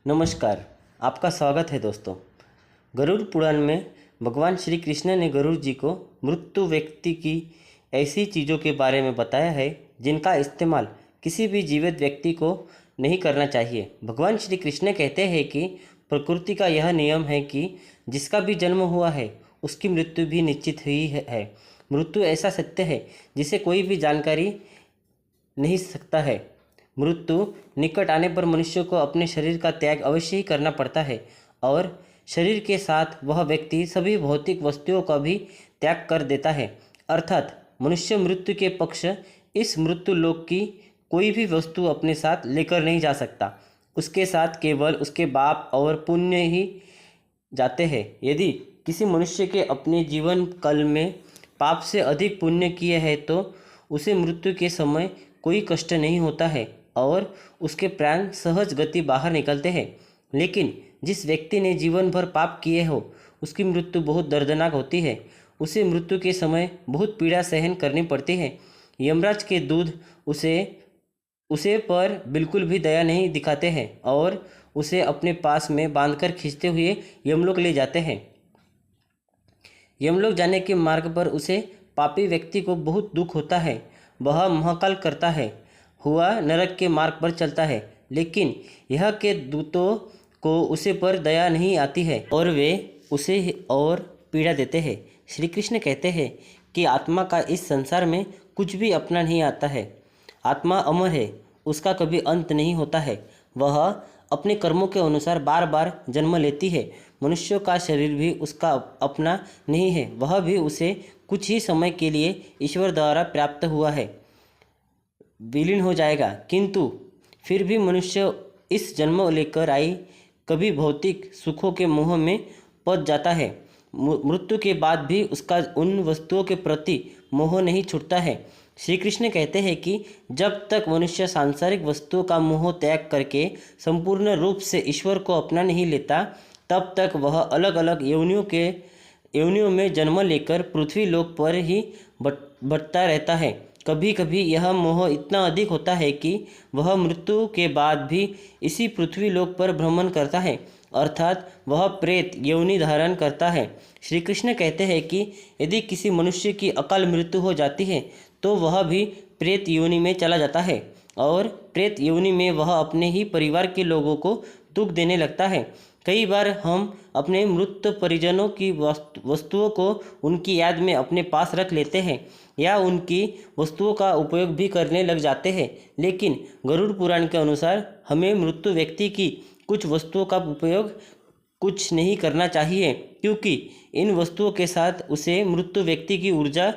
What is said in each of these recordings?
नमस्कार। आपका स्वागत है दोस्तों। गरुड़ पुराण में भगवान श्री कृष्ण ने गरुड़ जी को मृत्यु व्यक्ति की ऐसी चीज़ों के बारे में बताया है जिनका इस्तेमाल किसी भी जीवित व्यक्ति को नहीं करना चाहिए। भगवान श्री कृष्ण कहते हैं कि प्रकृति का यह नियम है कि जिसका भी जन्म हुआ है उसकी मृत्यु भी निश्चित हुई है। मृत्यु ऐसा सत्य है जिसे कोई भी जानकारी नहीं सकता है। मृत्यु निकट आने पर मनुष्य को अपने शरीर का त्याग अवश्य ही करना पड़ता है और शरीर के साथ वह व्यक्ति सभी भौतिक वस्तुओं का भी त्याग कर देता है। अर्थात मनुष्य मृत्यु के पक्ष इस मृत्यु लोक की कोई भी वस्तु अपने साथ लेकर नहीं जा सकता। उसके साथ केवल उसके पाप और पुण्य ही जाते हैं। यदि किसी मनुष्य के अपने जीवन काल में पाप से अधिक पुण्य किए हैं तो उसे मृत्यु के समय कोई कष्ट नहीं होता है और उसके प्राण सहज गति बाहर निकलते हैं। लेकिन जिस व्यक्ति ने जीवन भर पाप किए हो उसकी मृत्यु बहुत दर्दनाक होती है। उसे मृत्यु के समय बहुत पीड़ा सहन करनी पड़ती है। यमराज के दूत उसे पर बिल्कुल भी दया नहीं दिखाते हैं और उसे अपने पास में बांधकर खींचते हुए यमलोक ले जाते हैं। यमलोक जाने के मार्ग पर उसे पापी व्यक्ति को बहुत दुख होता है। वह महाकाल करता है हुआ नरक के मार्ग पर चलता है, लेकिन यह के दूतों को उसे पर दया नहीं आती है और वे उसे और पीड़ा देते हैं। श्री कृष्ण कहते हैं कि आत्मा का इस संसार में कुछ भी अपना नहीं आता है। आत्मा अमर है, उसका कभी अंत नहीं होता है। वह अपने कर्मों के अनुसार बार बार जन्म लेती है। मनुष्य का शरीर भी उसका अपना नहीं है, वह भी उसे कुछ ही समय के लिए ईश्वर द्वारा प्राप्त हुआ है, विलीन हो जाएगा। किंतु फिर भी मनुष्य इस जन्म लेकर आई कभी भौतिक सुखों के मोह में पड़ जाता है। मृत्यु के बाद भी उसका उन वस्तुओं के प्रति मोह नहीं छूटता है। श्री कृष्ण कहते हैं कि जब तक मनुष्य सांसारिक वस्तुओं का मोह त्याग करके संपूर्ण रूप से ईश्वर को अपना नहीं लेता, तब तक वह अलग अलग योनियों में जन्म लेकर पृथ्वी लोक पर ही बढ़ता रहता है। कभी कभी यह मोह इतना अधिक होता है कि वह मृत्यु के बाद भी इसी पृथ्वी लोक पर भ्रमण करता है, अर्थात वह प्रेत योनि धारण करता है। श्री कृष्ण कहते हैं कि यदि किसी मनुष्य की अकाल मृत्यु हो जाती है तो वह भी प्रेत योनि में चला जाता है और प्रेत योनि में वह अपने ही परिवार के लोगों को दुख देने लगता है। कई बार हम अपने मृत परिजनों की वस्तुओं को उनकी याद में अपने पास रख लेते हैं या उनकी वस्तुओं का उपयोग भी करने लग जाते हैं, लेकिन गरुड़ पुराण के अनुसार हमें मृत्यु व्यक्ति की कुछ वस्तुओं का उपयोग कुछ नहीं करना चाहिए, क्योंकि इन वस्तुओं के साथ उसे मृत्यु व्यक्ति की ऊर्जा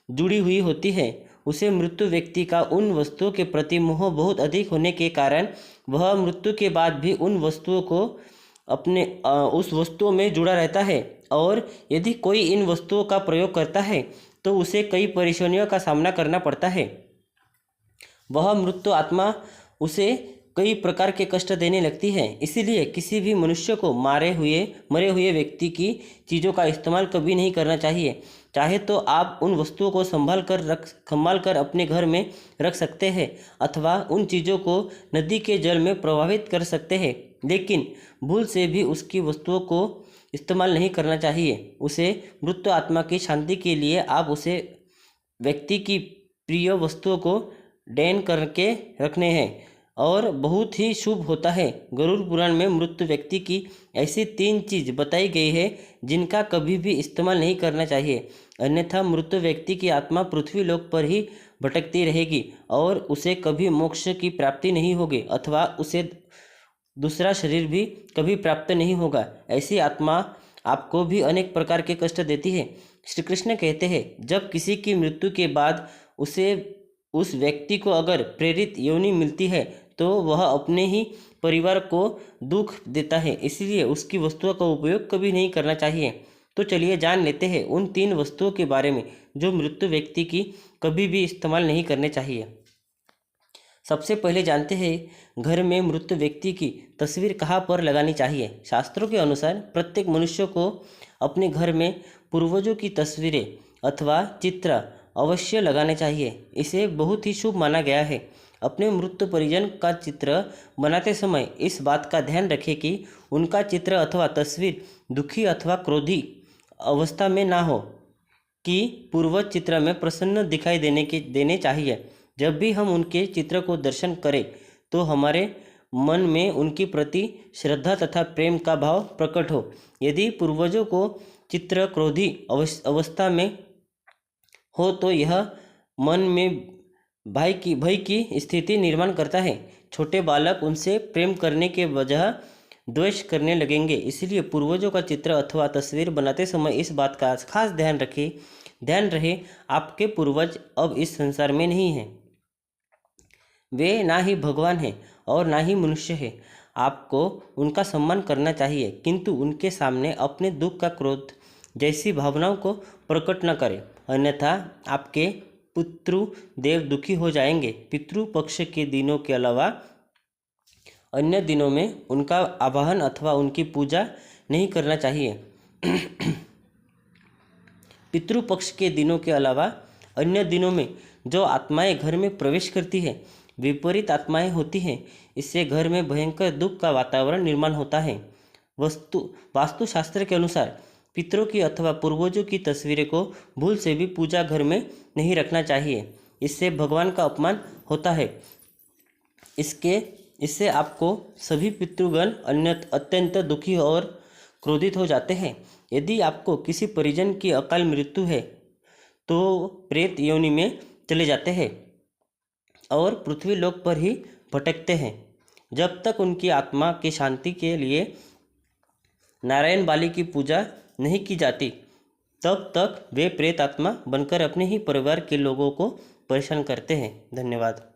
जुड़ी हुई होती है। उसे मृत्यु व्यक्ति का उन वस्तुओं के प्रति मोह बहुत अधिक होने के कारण वह मृत्यु के बाद भी उन वस्तुओं को उस वस्तुओं में जुड़ा रहता है और यदि कोई इन वस्तुओं का प्रयोग करता है तो उसे कई परेशानियों का सामना करना पड़ता है। वह मृत्यु आत्मा उसे कई प्रकार के कष्ट देने लगती है। इसीलिए किसी भी मनुष्य को मरे हुए व्यक्ति की चीज़ों का इस्तेमाल कभी नहीं करना चाहिए। चाहे तो आप उन वस्तुओं को संभाल कर अपने घर में रख सकते हैं अथवा उन चीज़ों को नदी के जल में प्रवाहित कर सकते हैं, लेकिन भूल से भी उसकी वस्तुओं को इस्तेमाल नहीं करना चाहिए। उसे मृत्यु आत्मा की शांति के लिए आप उसे व्यक्ति की प्रिय वस्तुओं को डैन करके रखने हैं और बहुत ही शुभ होता है। गरुड़ पुराण में मृत्यु व्यक्ति की ऐसी 3 चीज़ बताई गई है जिनका कभी भी इस्तेमाल नहीं करना चाहिए, अन्यथा मृत्यु व्यक्ति की आत्मा पृथ्वी लोक पर ही भटकती रहेगी और उसे कभी मोक्ष की प्राप्ति नहीं होगी अथवा उसे दूसरा शरीर भी कभी प्राप्त नहीं होगा। ऐसी आत्मा आपको भी अनेक प्रकार के कष्ट देती है। श्री कृष्ण कहते हैं जब किसी की मृत्यु के बाद उस व्यक्ति को अगर प्रेरित योनि मिलती है तो वह अपने ही परिवार को दुख देता है, इसलिए उसकी वस्तुओं का उपयोग कभी नहीं करना चाहिए। तो चलिए जान लेते हैं उन 3 वस्तुओं के बारे में जो मृत्यु व्यक्ति की कभी भी इस्तेमाल नहीं करने चाहिए। सबसे पहले जानते हैं घर में मृत व्यक्ति की तस्वीर कहाँ पर लगानी चाहिए। शास्त्रों के अनुसार प्रत्येक मनुष्य को अपने घर में पूर्वजों की तस्वीरें अथवा चित्र अवश्य लगाने चाहिए। इसे बहुत ही शुभ माना गया है। अपने मृत परिजन का चित्र बनाते समय इस बात का ध्यान रखें कि उनका चित्र अथवा तस्वीर दुखी अथवा क्रोधी अवस्था में ना हो, कि पूर्वज चित्र में प्रसन्न दिखाई देने चाहिए। जब भी हम उनके चित्र को दर्शन करें तो हमारे मन में उनके प्रति श्रद्धा तथा प्रेम का भाव प्रकट हो। यदि पूर्वजों को चित्र क्रोधी अवस्था में हो तो यह मन में भय की स्थिति निर्माण करता है। छोटे बालक उनसे प्रेम करने के बजाय द्वेष करने लगेंगे। इसलिए पूर्वजों का चित्र अथवा तस्वीर बनाते समय इस बात का खास ध्यान रहे आपके पूर्वज अब इस संसार में नहीं हैं। वे ना ही भगवान हैं और ना ही मनुष्य हैं। आपको उनका सम्मान करना चाहिए, किंतु उनके सामने अपने दुख का क्रोध जैसी भावनाओं को प्रकट न करें, अन्यथा आपके पितृदेव दुखी हो जाएंगे। पितृ पक्ष के दिनों के अलावा अन्य दिनों में उनका आवाहन अथवा उनकी पूजा नहीं करना चाहिए। पितृपक्ष के दिनों के अलावा अन्य दिनों में जो आत्माएं घर में प्रवेश करती है, विपरीत आत्माएं होती हैं। इससे घर में भयंकर दुख का वातावरण निर्माण होता है। वास्तुशास्त्र के अनुसार पितरों की अथवा पूर्वजों की तस्वीरें को भूल से भी पूजा घर में नहीं रखना चाहिए। इससे भगवान का अपमान होता है। इससे आपको सभी पितृगण अत्यंत दुखी और क्रोधित हो जाते हैं। यदि आपको किसी परिजन की अकाल मृत्यु है तो प्रेत योनि में चले जाते हैं और पृथ्वी लोक पर ही भटकते हैं। जब तक उनकी आत्मा की शांति के लिए नारायण बाली की पूजा नहीं की जाती, तब तक वे प्रेत आत्मा बनकर अपने ही परिवार के लोगों को परेशान करते हैं। धन्यवाद।